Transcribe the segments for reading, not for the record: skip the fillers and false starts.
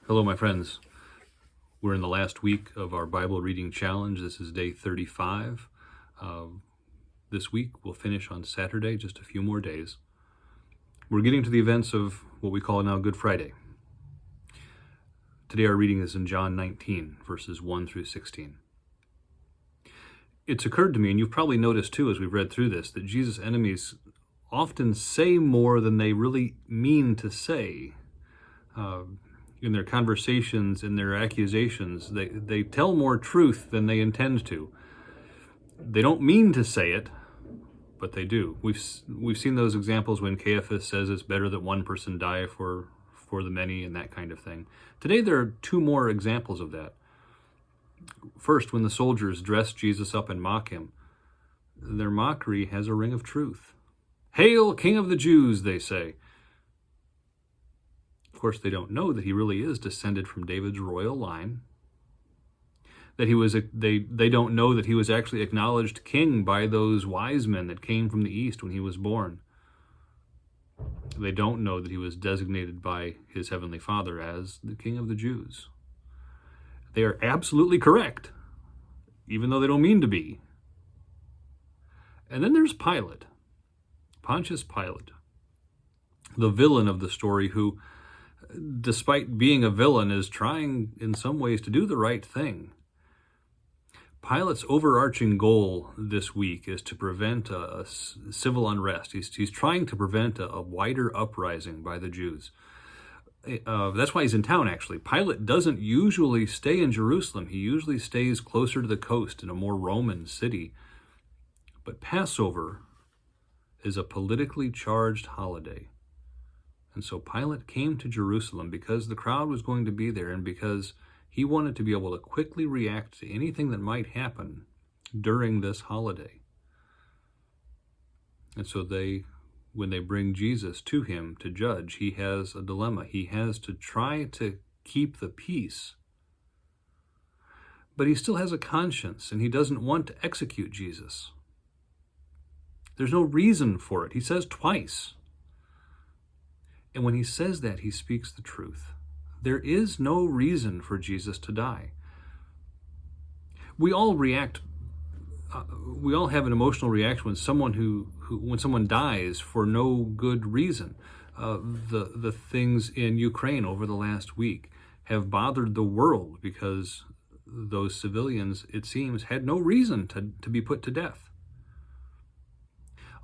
Hello, my friends. We're in the last week of our Bible reading challenge. This is day 35. This week we'll finish on Saturday, just a few more days. We're getting to the events of what we call now Good Friday. Today our reading is in John 19, verses 1 through 16. It's occurred to me, and you've probably noticed too as we've read through this, that Jesus' enemies often say more than they really mean to say. In their conversations, in their accusations, they tell more truth than they intend to. They don't mean to say it, but they do. We've seen those examples when Caiaphas says it's better that one person die for the many and that kind of thing. Today there are two more examples of that. First, when the soldiers dress Jesus up and mock him, their mockery has a ring of truth. "Hail, King of the Jews," they say. Of course, they don't know that he really is descended from David's royal line. That they don't know that he was actually acknowledged king by those wise men that came from the east when he was born. They don't know that he was designated by his heavenly Father as the King of the Jews. They are absolutely correct, even though they don't mean to be. And then there's Pilate, Pontius Pilate, the villain of the story who, despite being a villain, is trying in some ways to do the right thing. Pilate's overarching goal this week is to prevent a civil unrest. He's trying to prevent a wider uprising by the Jews. That's why he's in town, actually. Pilate doesn't usually stay in Jerusalem. He usually stays closer to the coast in a more Roman city. But Passover is a politically charged holiday. And so Pilate came to Jerusalem because the crowd was going to be there and because he wanted to be able to quickly react to anything that might happen during this holiday. And so when they bring Jesus to him to judge, he has a dilemma. He has to try to keep the peace, but he still has a conscience and he doesn't want to execute Jesus. There's no reason for it. He says twice. And when he says that, he speaks the truth. There is no reason for Jesus to die. We all react. We all have an emotional reaction when someone dies for no good reason. The things in Ukraine over the last week have bothered the world because those civilians, it seems, had no reason to be put to death.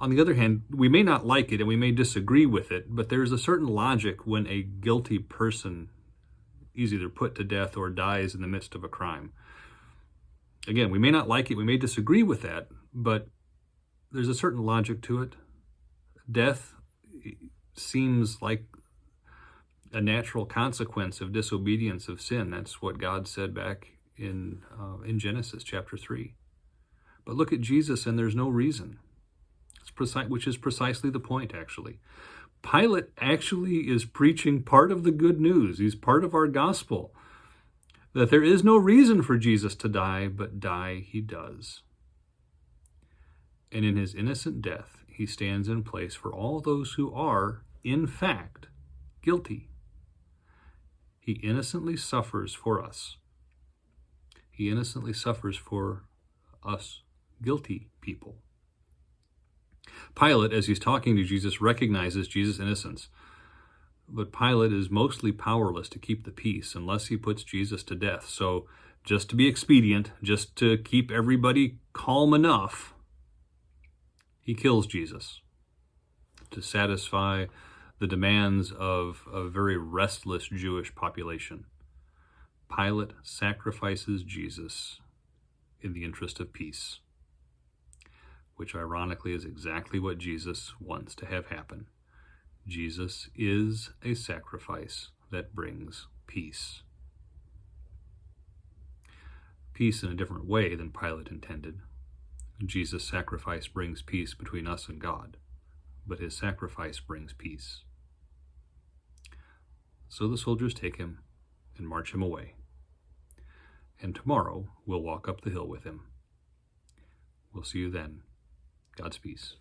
On the other hand, we may not like it and we may disagree with it, but there's a certain logic when a guilty person is either put to death or dies in the midst of a crime. Again, we may not like it, we may disagree with that, but there's a certain logic to it. Death seems like a natural consequence of disobedience, of sin. That's what God said back in Genesis chapter 3. But look at Jesus and there's no reason. Which is precisely the point, actually. Pilate actually is preaching part of the good news. He's part of our gospel. That there is no reason for Jesus to die, but die he does. And in his innocent death, he stands in place for all those who are, in fact, guilty. He innocently suffers for us. He innocently suffers for us guilty people. Pilate, as he's talking to Jesus, recognizes Jesus' innocence. But Pilate is mostly powerless to keep the peace unless he puts Jesus to death. So just to be expedient, just to keep everybody calm enough, he kills Jesus to satisfy the demands of a very restless Jewish population. Pilate sacrifices Jesus in the interest of peace, which ironically is exactly what Jesus wants to have happen. Jesus is a sacrifice that brings peace. Peace in a different way than Pilate intended. Jesus' sacrifice brings peace between us and God, but his sacrifice brings peace. So the soldiers take him and march him away. And tomorrow we'll walk up the hill with him. We'll see you then. God's peace.